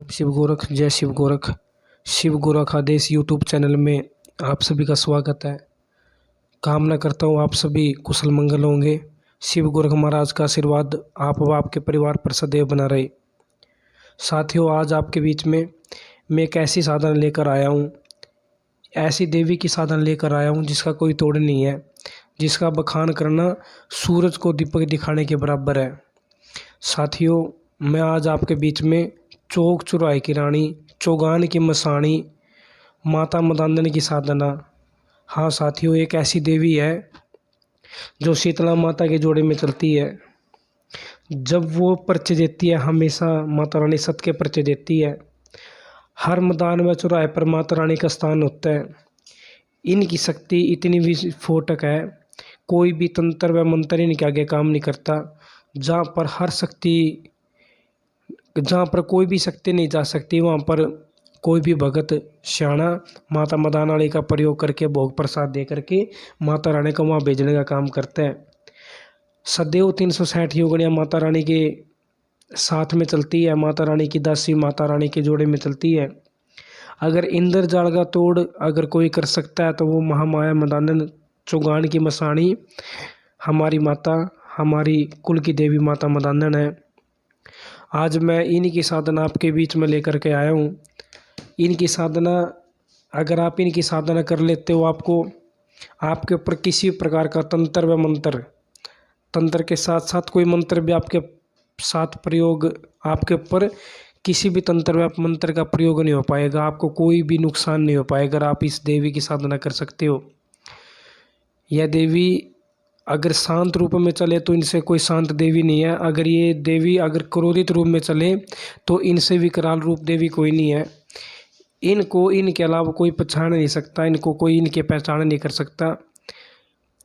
शिव गोरख जय शिव गोरख। शिव गोरख आदेश YouTube channel में आप सभी का स्वागत है। कामना करता हूँ आप सभी कुशल मंगल होंगे। शिव गोरख महाराज का आशीर्वाद आप व आपके परिवार पर सदैव बना रहे। साथियों, आज आपके बीच में मैं एक ऐसी साधना लेकर आया हूँ, ऐसी देवी की साधना लेकर आया हूँ जिसका कोई तोड़ नहीं है, जिसका बखान करना सूरज को दीपक दिखाने के बराबर है। साथियों, मैं आज आपके बीच में चौक चौराहे की रानी, चौगान की मसाणी, माता मदांदन की साधना। हाँ साथियों, एक ऐसी देवी है जो शीतला माता के जोड़े में चलती है। जब वो परिचय देती है, हमेशा माता रानी सत्य के परिचय देती है। हर मैदान में चौराहे पर माता रानी का स्थान होता है। इनकी शक्ति इतनी विस्फोटक है, कोई भी तंत्र व मंत्र इनके आगे काम नहीं करता। जहाँ पर कोई भी शक्ति नहीं जा सकती, वहाँ पर कोई भी भगत श्याणा माता मदानाणी का प्रयोग करके भोग प्रसाद दे करके माता रानी को वहाँ भेजने का काम करता है। सदैव 360 योगनियाँ माता रानी के साथ में चलती है। माता रानी की दासी माता रानी के जोड़े में चलती है। अगर इंद्र जाल का तोड़ अगर कोई कर सकता है तो वो महामाया मदानन चौगान की मसाणी हमारी माता, हमारी कुल की देवी माता मदानन है। आज मैं इन्हीं की साधना आपके बीच में लेकर के आया हूँ। इनकी साधना, अगर आप इनकी साधना कर लेते हो, आपके ऊपर किसी प्रकार का तंत्र व तंत्र के साथ साथ कोई मंत्र भी आपके साथ प्रयोग, आपके ऊपर किसी भी तंत्र व मंत्र का प्रयोग नहीं हो पाएगा। आपको कोई भी नुकसान नहीं हो पाएगा अगर आप इस देवी की साधना कर सकते हो। यह देवी अगर शांत रूप में चले तो इनसे कोई शांत देवी नहीं है। अगर ये देवी अगर क्रोधित रूप में चले तो इनसे विकराल रूप देवी कोई नहीं है। इनको इनके अलावा कोई पहचान नहीं सकता, इनको कोई इनके पहचान नहीं कर सकता।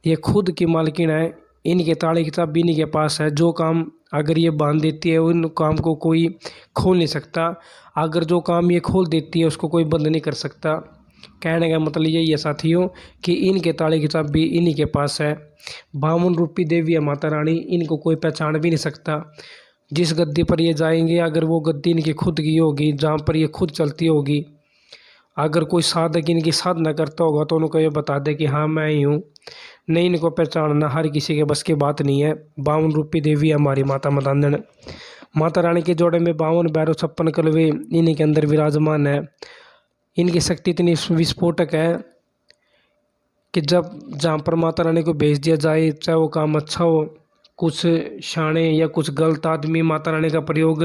ये खुद की मालकिन है, इनके ताले की चाबी इन्हीं के पास है। जो काम अगर ये बांध देती है उन काम को कोई खोल नहीं सकता। अगर जो काम ये खोल देती है उसको कोई बंद नहीं कर सकता। कहने का मतलब यही है साथियों कि इनके ताले की चाबी इन्हीं के पास है। 52 रूपी देवी है माता रानी, इनको कोई पहचान भी नहीं सकता। जिस गद्दी पर ये जाएंगे, अगर वो गद्दी इनकी खुद की होगी, जहाँ पर ये खुद चलती होगी, अगर कोई साधक इनकी साधना करता होगा तो उनको ये बता दे कि हाँ मैं ही हूँ। नहीं, इनको पहचानना हर किसी के बस की बात नहीं है। 52 रूपी देवी है हमारी माता मदानन। माता रानी के जोड़े में 52 भैरव 56 कलवे इन्हीं के अंदर विराजमान है। इनकी शक्ति इतनी विस्फोटक है कि जहाँ पर माता रानी को भेज दिया जाए, चाहे वो काम अच्छा हो, कुछ शाणे या कुछ गलत आदमी माता रानी का प्रयोग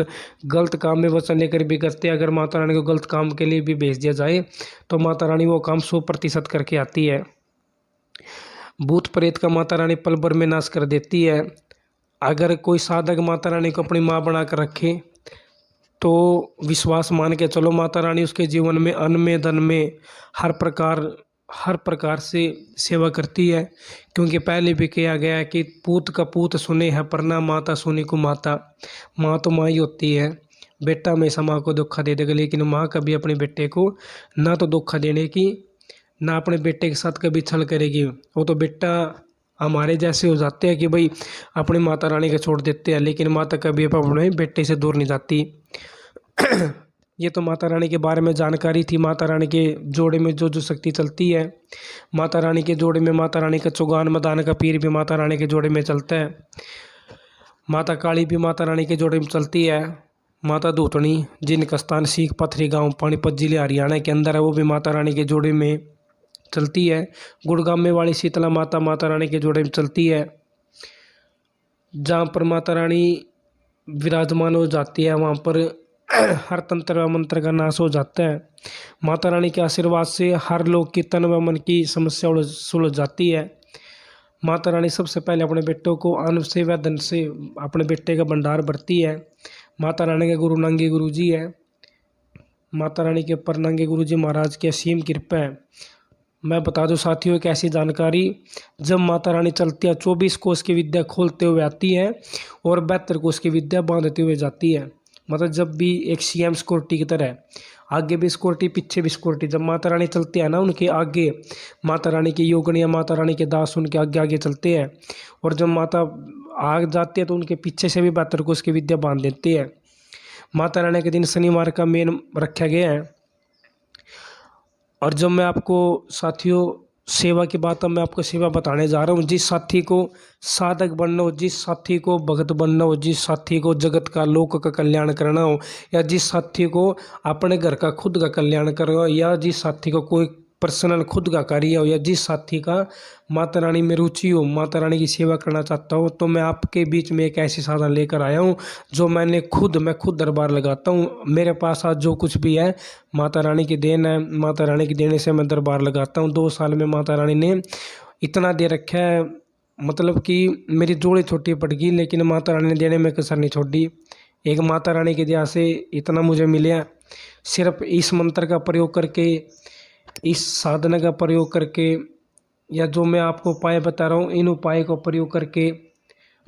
गलत काम में वचन लेकर भी करते हैं। अगर माता रानी को गलत काम के लिए भी भेज दिया जाए तो माता रानी वो काम 100% करके आती है। भूत प्रेत का माता रानी पल भर में नाश कर देती है। अगर कोई साधक माता रानी को अपनी माँ बना कर रखे तो विश्वास मान के चलो, माता रानी उसके जीवन में अन्न में धन में हर प्रकार से सेवा करती है। क्योंकि पहले भी कहा गया है कि पूत का पूत सुने है परना, माता सुनी को माता। माँ तो माँ ही होती है। बेटा हमेशा माँ को धोखा दे देगा, लेकिन माँ कभी अपने बेटे को ना तो धोखा देने की, ना अपने बेटे के साथ कभी छल करेगी। वो तो बेटा हमारे जैसे हो जाते हैं कि भाई अपनी माता रानी को छोड़ देते हैं, लेकिन माता कभी अपने बेटे से दूर नहीं जाती। ये तो माता रानी के बारे में जानकारी थी। माता रानी के जोड़े में जो जो शक्ति चलती है, माता रानी के जोड़े में माता रानी का चौगान मदान का पीर भी माता रानी के जोड़े में चलता है। माता काली भी माता रानी के जोड़े में चलती है। माता दूतनी, जिनका स्थान सीख पथरी गांव पानीपत जिले हरियाणा के अंदर है, वो भी माता रानी के जोड़े में चलती है। गुड़गांव में वाली शीतला माता माता रानी के जोड़े में चलती है। जहाँ पर माता रानी विराजमान हो जाती है वहाँ पर हर तंत्र व मंत्र का नाश हो जाता है। माता रानी के आशीर्वाद से हर लोग की तन व मन की समस्या सुलझ जाती है। माता रानी सबसे पहले अपने बेटों को अन्न से व धन से अपने बेटे का भंडार भरती है। माता रानी के गुरु नंगे गुरु जी है। माता रानी के ऊपर नंगे गुरु जी महाराज की असीम कृपा है। मैं बता दूं साथियों एक ऐसी जानकारी, जब माता रानी चलती है 24 कोष की विद्या खोलते हुए आती है और 72 कोष की विद्या बांधते हुए जाती है। मतलब जब भी एक सीएम सिक्योरिटी की तरह, आगे भी सिक्योरिटी पीछे भी सिक्योरिटी। जब माता रानी चलती है ना, उनके आगे माता रानी की योगनियाँ, माता रानी के दास उनके आगे आगे चलते हैं। और जब माता आग जाती है तो उनके पीछे से भी 72 कोष की विद्या बांध देती है। माता रानी के दिन शनिवार का मेन रखा गया है। और जब मैं आपको साथियों सेवा की बात, अब मैं आपको सेवा बताने जा रहा हूँ। जिस साथी को साधक बनना हो, जिस साथी को भगत बनना हो, जिस साथी को जगत का लोक का कल्याण करना हो, या जिस साथी को अपने घर का खुद का कल्याण करना हो, या जिस साथी को कोई पर्सनल खुद का कार्य हो, या जिस साथी का माता रानी में रुचि हो, माता रानी की सेवा करना चाहता हूँ, तो मैं आपके बीच में एक ऐसी साधन लेकर आया हूँ जो मैं खुद दरबार लगाता हूँ। मेरे पास आज जो कुछ भी है माता रानी की देन है। माता रानी की देने से मैं दरबार लगाता हूँ। 2 साल में माता रानी ने इतना दे रखा है, मतलब कि मेरी जोड़ी छोटी पड़ गई, लेकिन माता रानी ने देने में कसर नहीं छोड़ी। एक माता रानी की दया से इतना मुझे मिला। सिर्फ इस मंत्र का प्रयोग करके, इस साधना का प्रयोग करके, या जो मैं आपको उपाय बता रहा हूँ, इन उपाय का प्रयोग करके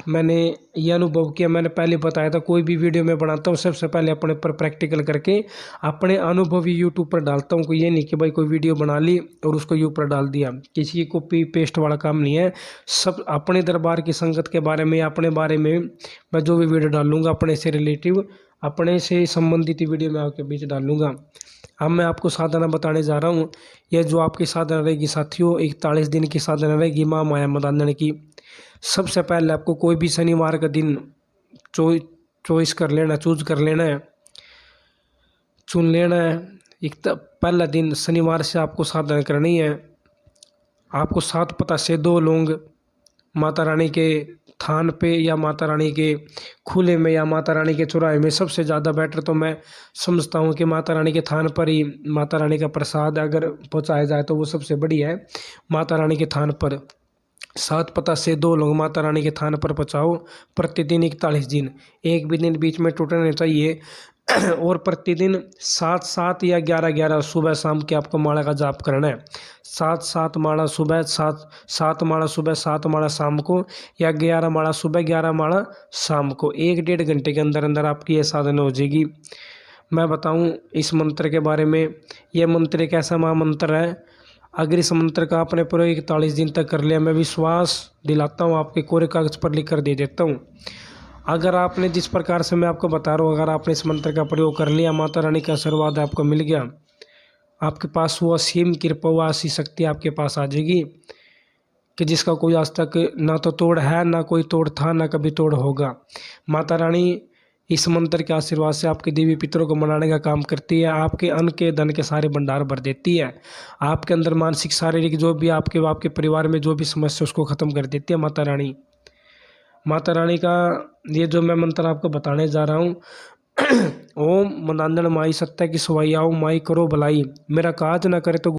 मैंने ये अनुभव किया। मैंने पहले बताया था, कोई भी वीडियो मैं बनाता हूँ सबसे पहले अपने पर प्रैक्टिकल करके अपने अनुभव ही यूट्यूब पर डालता हूँ। कोई ये नहीं कि भाई कोई वीडियो बना ली और उसको यूट्यूब पर डाल दिया। किसी की कॉपी पेस्ट वाला काम नहीं है। सब अपने दरबार की संगत के बारे में, अपने बारे में मैं जो भी वीडियो डालूंगा अपने से रिलेटिव, अपने से संबंधित वीडियो मैं आपके बीच डालूंगा। अब मैं आपको साधना बताने जा रहा हूँ। यह जो आपकी साधना रहेगी साथियों, 41 दिन की साधना रहेगी माँ माया मदांधन की। सबसे पहले आपको कोई भी शनिवार का दिन चॉइस कर लेना, चूज कर लेना है, चुन लेना है। पहला दिन शनिवार से आपको साधना करनी है। आपको 7 पता से 2 लौंग माता रानी के थान पे, या माता रानी के खुले में, या माता रानी के चौराहे में, सबसे ज़्यादा बेटर तो मैं समझता हूँ कि माता रानी के थान पर ही माता रानी का प्रसाद अगर पहुँचाया जाए तो वो सबसे बढ़िया है। माता रानी के थान पर 7 पता से 2 लोग माता रानी के थान पर पहुँचाओ। प्रतिदिन 41 दिन, एक भी दिन बीच में टूटना नहीं चाहिए। और प्रतिदिन 7-7 या 11-11 सुबह शाम के आपको माला का जाप करना है। 7-7 माला सुबह, 7 माला सुबह, 7 माला शाम को, या 11 माला सुबह, 11 माला शाम को। 1-1.5 घंटे के अंदर अंदर आपकी यह साधना हो जाएगी। मैं बताऊं इस मंत्र के बारे में। यह मंत्र एक ऐसा महामंत्र है, अगर इस मंत्र का आपने पूरे 41 दिन तक कर लिया, मैं विश्वास दिलाता हूँ आपके कोरे कागज पर लिख कर दे देता हूँ। अगर आपने जिस प्रकार से मैं आपको बता रहा हूँ, अगर आपने इस मंत्र का प्रयोग कर लिया, माता रानी का आशीर्वाद आपको मिल गया, आपके पास वो असीम कृपा, वो ऐसी शक्ति आपके पास आ जाएगी कि जिसका कोई आज तक ना तो तोड़ है, ना कोई तोड़ था, ना कभी तोड़ होगा। माता रानी इस मंत्र के आशीर्वाद से आपके देवी पितरों को मनाने का काम करती है। आपके अन्न के धन के सारे भंडार भर देती है। आपके अंदर मानसिक शारीरिक जो भी आपके परिवार में जो भी समस्या उसको ख़त्म कर देती है माता रानी। माता रानी का ये जो मैं मंत्र आपको बताने जा रहा हूँ, ओम मदांधन माई सत्ता की सवाई आओ माई करो भलाई, मेरा काज ना करे तो